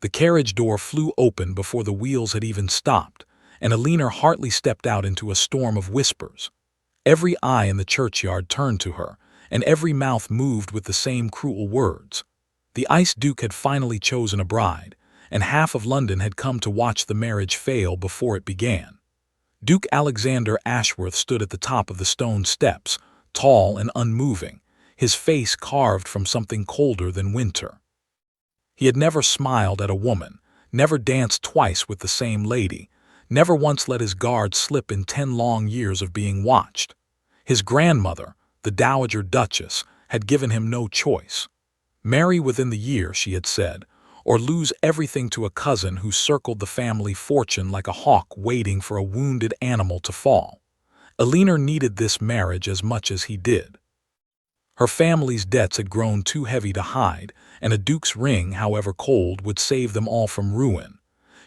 The carriage door flew open before the wheels had even stopped, and Alina Hartley stepped out into a storm of whispers. Every eye in the churchyard turned to her, and every mouth moved with the same cruel words. The Ice Duke had finally chosen a bride, and half of London had come to watch the marriage fail before it began. Duke Alexander Ashworth stood at the top of the stone steps, tall and unmoving, his face carved from something colder than winter. He had never smiled at a woman, never danced twice with the same lady, never once let his guard slip in 10 long years of being watched. His grandmother, the Dowager Duchess, had given him no choice. Marry within the year, she had said, or lose everything to a cousin who circled the family fortune like a hawk waiting for a wounded animal to fall. Alina needed this marriage as much as he did. Her family's debts had grown too heavy to hide, and a duke's ring, however cold, would save them all from ruin.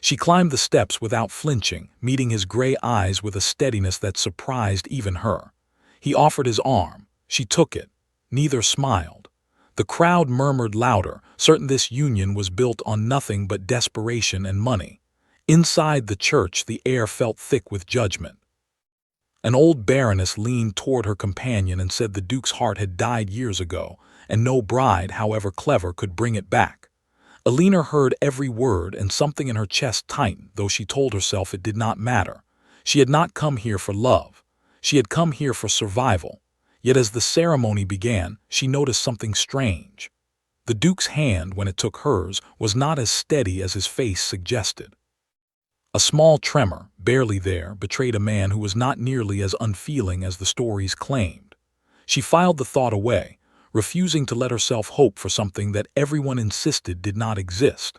She climbed the steps without flinching, meeting his gray eyes with a steadiness that surprised even her. He offered his arm. She took it. Neither smiled. The crowd murmured louder, certain this union was built on nothing but desperation and money. Inside the church, the air felt thick with judgment. An old baroness leaned toward her companion and said the duke's heart had died years ago, and no bride, however clever, could bring it back. Alina heard every word, and something in her chest tightened, though she told herself it did not matter. She had not come here for love. She had come here for survival. Yet as the ceremony began, she noticed something strange. The duke's hand, when it took hers, was not as steady as his face suggested. A small tremor, barely there, betrayed a man who was not nearly as unfeeling as the stories claimed. She filed the thought away, refusing to let herself hope for something that everyone insisted did not exist.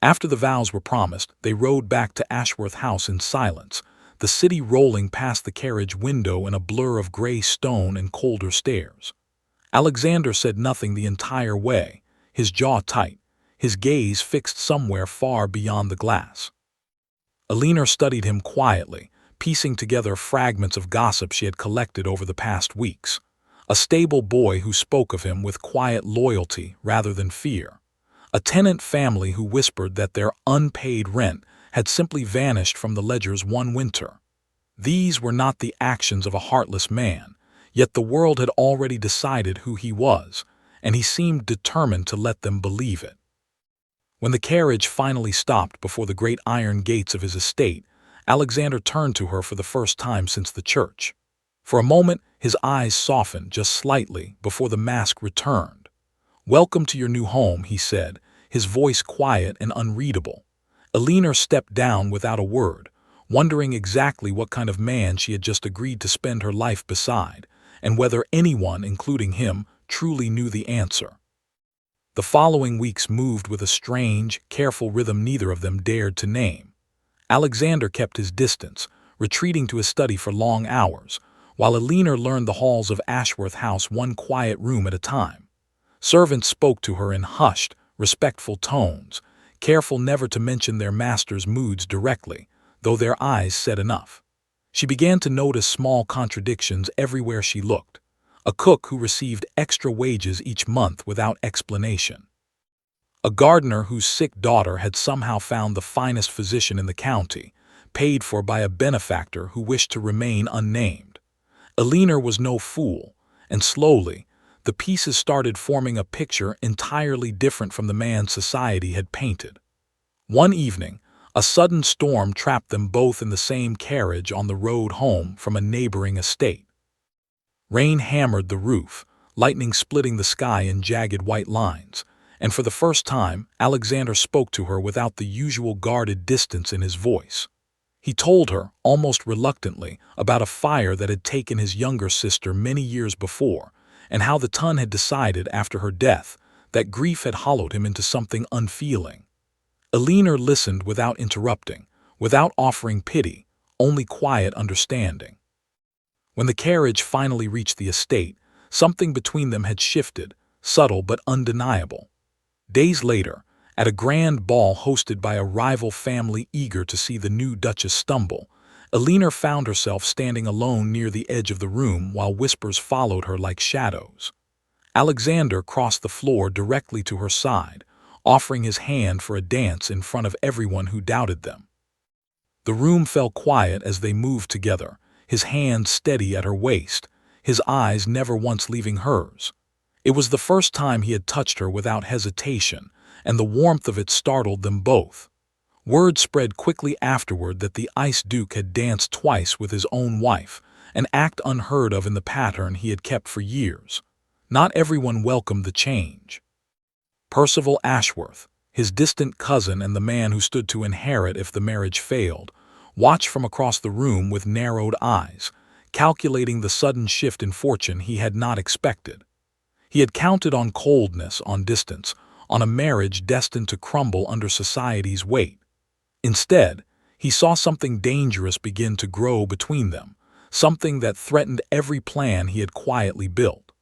After the vows were promised, they rode back to Ashworth House in silence, the city rolling past the carriage window in a blur of gray stone and colder stairs. Alexander said nothing the entire way, his jaw tight, his gaze fixed somewhere far beyond the glass. Alina studied him quietly, piecing together fragments of gossip she had collected over the past weeks. A stable boy who spoke of him with quiet loyalty rather than fear. A tenant family who whispered that their unpaid rent had simply vanished from the ledgers one winter. These were not the actions of a heartless man, yet the world had already decided who he was, and he seemed determined to let them believe it. When the carriage finally stopped before the great iron gates of his estate, Alexander turned to her for the first time since the church. For a moment, his eyes softened just slightly before the mask returned. "Welcome to your new home," he said, his voice quiet and unreadable. Alina stepped down without a word, wondering exactly what kind of man she had just agreed to spend her life beside, and whether anyone, including him, truly knew the answer. The following weeks moved with a strange, careful rhythm neither of them dared to name. Alexander kept his distance, retreating to his study for long hours, while Alina learned the halls of Ashworth House one quiet room at a time. Servants spoke to her in hushed, respectful tones, careful never to mention their master's moods directly, though their eyes said enough. She began to notice small contradictions everywhere she looked. A cook who received extra wages each month without explanation. A gardener whose sick daughter had somehow found the finest physician in the county, paid for by a benefactor who wished to remain unnamed. Alina was no fool, and slowly, the pieces started forming a picture entirely different from the man society had painted. One evening, a sudden storm trapped them both in the same carriage on the road home from a neighboring estate. Rain hammered the roof, lightning splitting the sky in jagged white lines, and for the first time, Alexander spoke to her without the usual guarded distance in his voice. He told her, almost reluctantly, about a fire that had taken his younger sister many years before, and how the Tun had decided after her death that grief had hollowed him into something unfeeling. Alina listened without interrupting, without offering pity, only quiet understanding. When the carriage finally reached the estate, something between them had shifted, subtle but undeniable. Days later, at a grand ball hosted by a rival family eager to see the new Duchess stumble, Alina found herself standing alone near the edge of the room while whispers followed her like shadows. Alexander crossed the floor directly to her side, offering his hand for a dance in front of everyone who doubted them. The room fell quiet as they moved together, his hand steady at her waist, his eyes never once leaving hers. It was the first time he had touched her without hesitation, and the warmth of it startled them both. Word spread quickly afterward that the Ice Duke had danced twice with his own wife, an act unheard of in the pattern he had kept for years. Not everyone welcomed the change. Percival Ashworth, his distant cousin and the man who stood to inherit if the marriage failed, watched from across the room with narrowed eyes, calculating the sudden shift in fortune he had not expected. He had counted on coldness, on distance, on a marriage destined to crumble under society's weight. Instead, he saw something dangerous begin to grow between them, something that threatened every plan he had quietly built.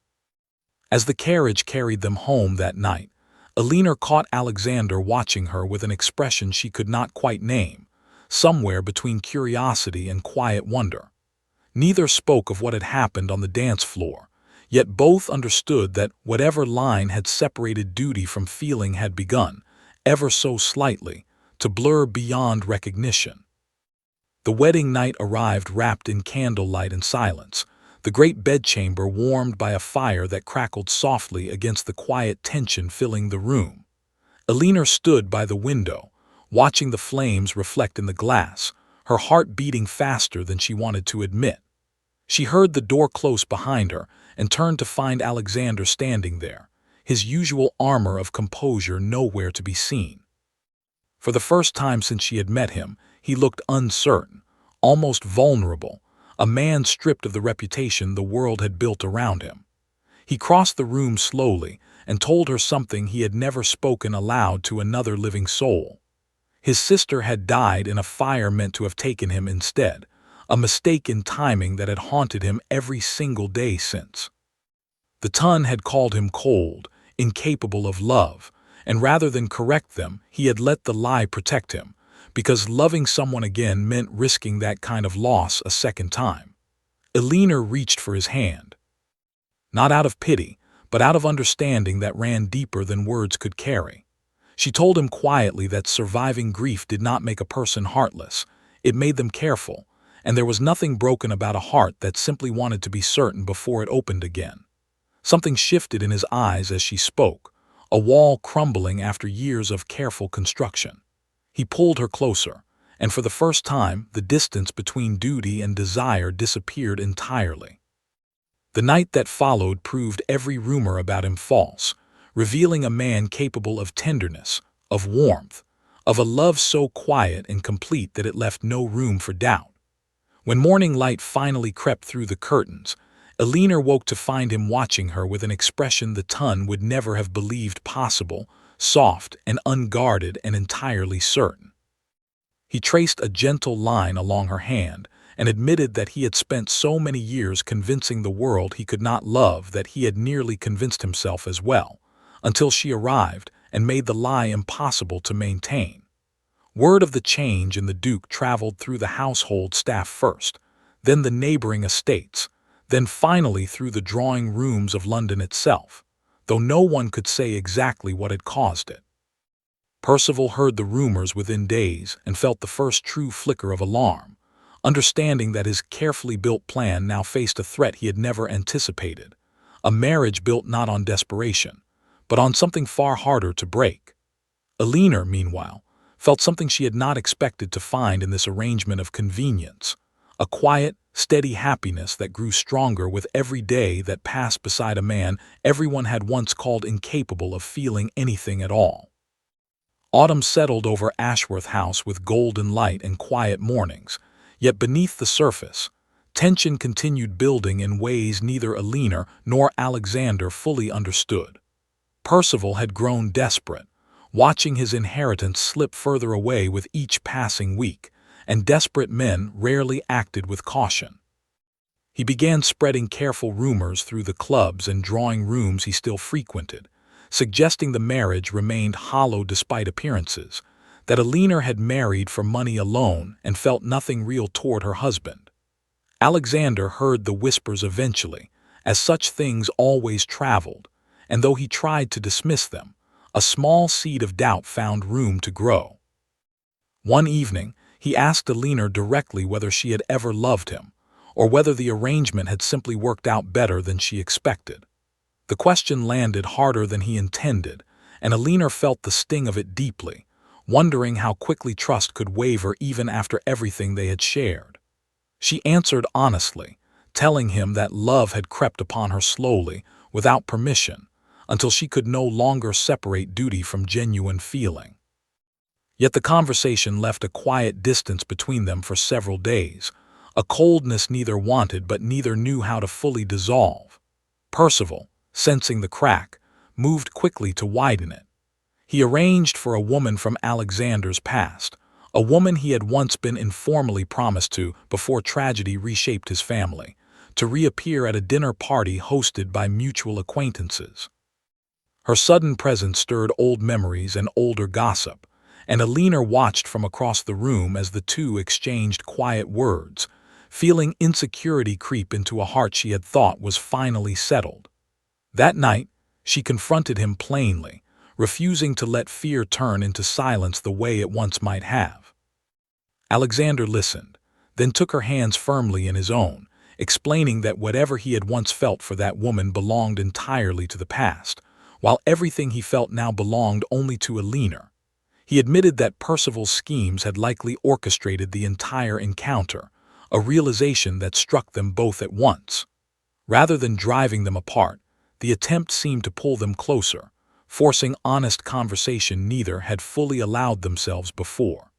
As the carriage carried them home that night, Alina caught Alexander watching her with an expression she could not quite name, somewhere between curiosity and quiet wonder. Neither spoke of what had happened on the dance floor, yet both understood that whatever line had separated duty from feeling had begun, ever so slightly, to blur beyond recognition. The wedding night arrived wrapped in candlelight and silence, the great bedchamber warmed by a fire that crackled softly against the quiet tension filling the room. Alina stood by the window, watching the flames reflect in the glass, her heart beating faster than she wanted to admit. She heard the door close behind her and turned to find Alexander standing there, his usual armor of composure nowhere to be seen. For the first time since she had met him, he looked uncertain, almost vulnerable, a man stripped of the reputation the world had built around him. He crossed the room slowly and told her something he had never spoken aloud to another living soul. His sister had died in a fire meant to have taken him instead, a mistake in timing that had haunted him every single day since. The Ton had called him cold, incapable of love, and rather than correct them, he had let the lie protect him, because loving someone again meant risking that kind of loss a second time. Alina reached for his hand. Not out of pity, but out of understanding that ran deeper than words could carry. She told him quietly that surviving grief did not make a person heartless, it made them careful, and there was nothing broken about a heart that simply wanted to be certain before it opened again. Something shifted in his eyes as she spoke, a wall crumbling after years of careful construction. He pulled her closer, and for the first time, the distance between duty and desire disappeared entirely. The night that followed proved every rumor about him false, revealing a man capable of tenderness, of warmth, of a love so quiet and complete that it left no room for doubt. When morning light finally crept through the curtains, Alina woke to find him watching her with an expression the Ton would never have believed possible, soft and unguarded and entirely certain. He traced a gentle line along her hand and admitted that he had spent so many years convincing the world he could not love that he had nearly convinced himself as well, until she arrived and made the lie impossible to maintain. Word of the change in the Duke traveled through the household staff first, then the neighboring estates, then finally through the drawing rooms of London itself, though no one could say exactly what had caused it. Percival heard the rumors within days and felt the first true flicker of alarm, understanding that his carefully built plan now faced a threat he had never anticipated, a marriage built not on desperation, but on something far harder to break. Alina, meanwhile, felt something she had not expected to find in this arrangement of convenience, a quiet, steady happiness that grew stronger with every day that passed beside a man everyone had once called incapable of feeling anything at all. Autumn settled over Ashworth House with golden light and quiet mornings, yet beneath the surface, tension continued building in ways neither Alina nor Alexander fully understood. Percival had grown desperate, watching his inheritance slip further away with each passing week, and desperate men rarely acted with caution. He began spreading careful rumors through the clubs and drawing rooms he still frequented, suggesting the marriage remained hollow despite appearances, that Alina had married for money alone and felt nothing real toward her husband. Alexander heard the whispers eventually, as such things always traveled, and though he tried to dismiss them, A small seed of doubt found room to grow. One evening, he asked Alina directly whether she had ever loved him, or whether the arrangement had simply worked out better than she expected. The question landed harder than he intended, and Alina felt the sting of it deeply, wondering how quickly trust could waver even after everything they had shared. She answered honestly, telling him that love had crept upon her slowly, without permission, until she could no longer separate duty from genuine feeling. Yet the conversation left a quiet distance between them for several days, a coldness neither wanted but neither knew how to fully dissolve. Percival, sensing the crack, moved quickly to widen it. He arranged for a woman from Alexander's past, a woman he had once been informally promised to before tragedy reshaped his family, to reappear at a dinner party hosted by mutual acquaintances. Her sudden presence stirred old memories and older gossip, and Alina watched from across the room as the two exchanged quiet words, feeling insecurity creep into a heart she had thought was finally settled. That night, she confronted him plainly, refusing to let fear turn into silence the way it once might have. Alexander listened, then took her hands firmly in his own, explaining that whatever he had once felt for that woman belonged entirely to the past, while everything he felt now belonged only to Alina. He admitted that Percival's schemes had likely orchestrated the entire encounter, a realization that struck them both at once. Rather than driving them apart, the attempt seemed to pull them closer, forcing honest conversation neither had fully allowed themselves before.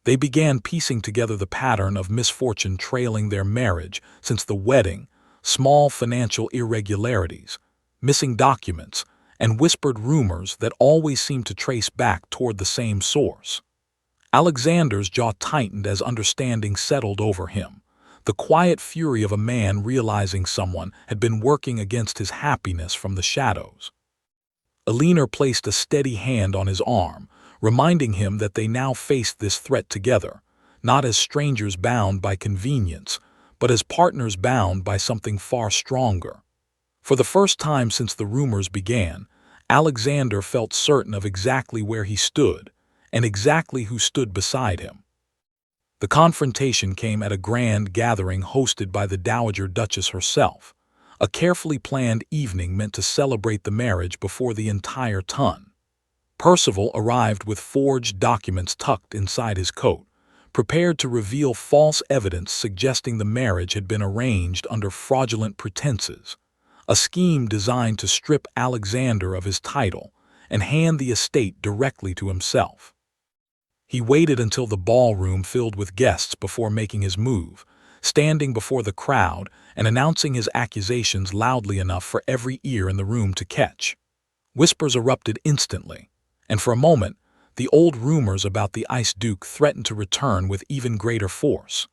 They began piecing together the pattern of misfortune trailing their marriage since the wedding, small financial irregularities, missing documents, and whispered rumors that always seemed to trace back toward the same source. Alexander's jaw tightened as understanding settled over him, the quiet fury of a man realizing someone had been working against his happiness from the shadows. Alina placed a steady hand on his arm, reminding him that they now faced this threat together, not as strangers bound by convenience, but as partners bound by something far stronger. For the first time since the rumors began, Alexander felt certain of exactly where he stood, and exactly who stood beside him. The confrontation came at a grand gathering hosted by the Dowager Duchess herself, a carefully planned evening meant to celebrate the marriage before the entire ton. Percival arrived with forged documents tucked inside his coat, prepared to reveal false evidence suggesting the marriage had been arranged under fraudulent pretenses, a scheme designed to strip Alexander of his title and hand the estate directly to himself. He waited until the ballroom filled with guests before making his move, standing before the crowd and announcing his accusations loudly enough for every ear in the room to catch. Whispers erupted instantly, and for a moment, the old rumors about the Ice Duke threatened to return with even greater force.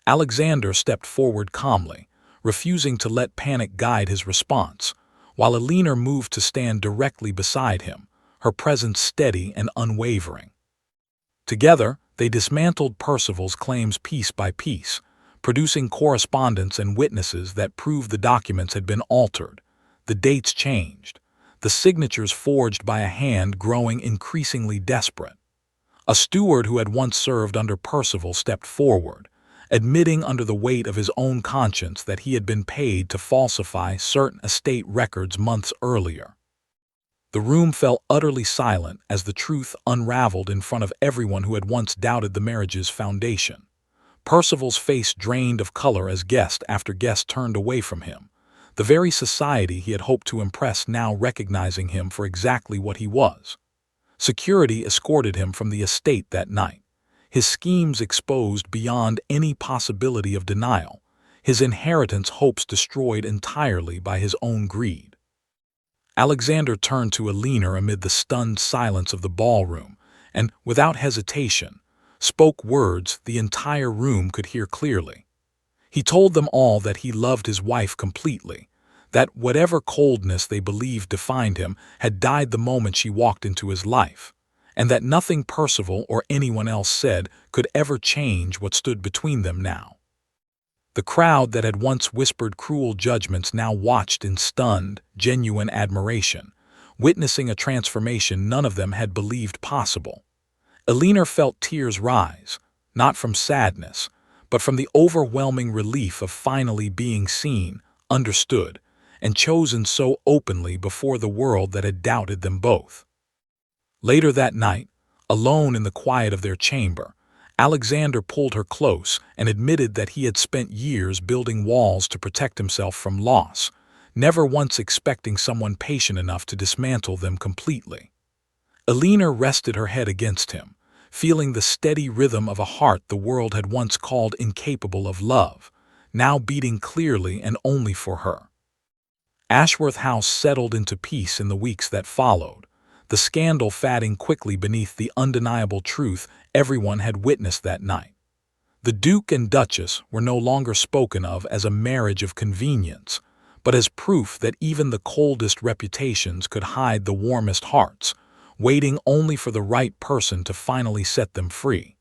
Alexander stepped forward calmly, refusing to let panic guide his response, while Alina moved to stand directly beside him, her presence steady and unwavering. Together, they dismantled Percival's claims piece by piece, producing correspondence and witnesses that proved the documents had been altered, the dates changed, the signatures forged by a hand growing increasingly desperate. A steward who had once served under Percival stepped forward, admitting under the weight of his own conscience that he had been paid to falsify certain estate records months earlier. The room fell utterly silent as the truth unraveled in front of everyone who had once doubted the marriage's foundation. Percival's face drained of color as guest after guest turned away from him, the very society he had hoped to impress now recognizing him for exactly what he was. Security escorted him from the estate that night, his schemes exposed beyond any possibility of denial, his inheritance hopes destroyed entirely by his own greed. Alexander turned to Alina amid the stunned silence of the ballroom and, without hesitation, spoke words the entire room could hear clearly. He told them all that he loved his wife completely, that whatever coldness they believed defined him had died the moment she walked into his life, and that nothing Percival or anyone else said could ever change what stood between them now. The crowd that had once whispered cruel judgments now watched in stunned, genuine admiration, witnessing a transformation none of them had believed possible. Elinor felt tears rise, not from sadness, but from the overwhelming relief of finally being seen, understood, and chosen so openly before the world that had doubted them both. Later that night, alone in the quiet of their chamber, Alexander pulled her close and admitted that he had spent years building walls to protect himself from loss, never once expecting someone patient enough to dismantle them completely. Elinor rested her head against him, feeling the steady rhythm of a heart the world had once called incapable of love, now beating clearly and only for her. Ashworth House settled into peace in the weeks that followed, the scandal fading quickly beneath the undeniable truth everyone had witnessed that night. The Duke and Duchess were no longer spoken of as a marriage of convenience, but as proof that even the coldest reputations could hide the warmest hearts, waiting only for the right person to finally set them free.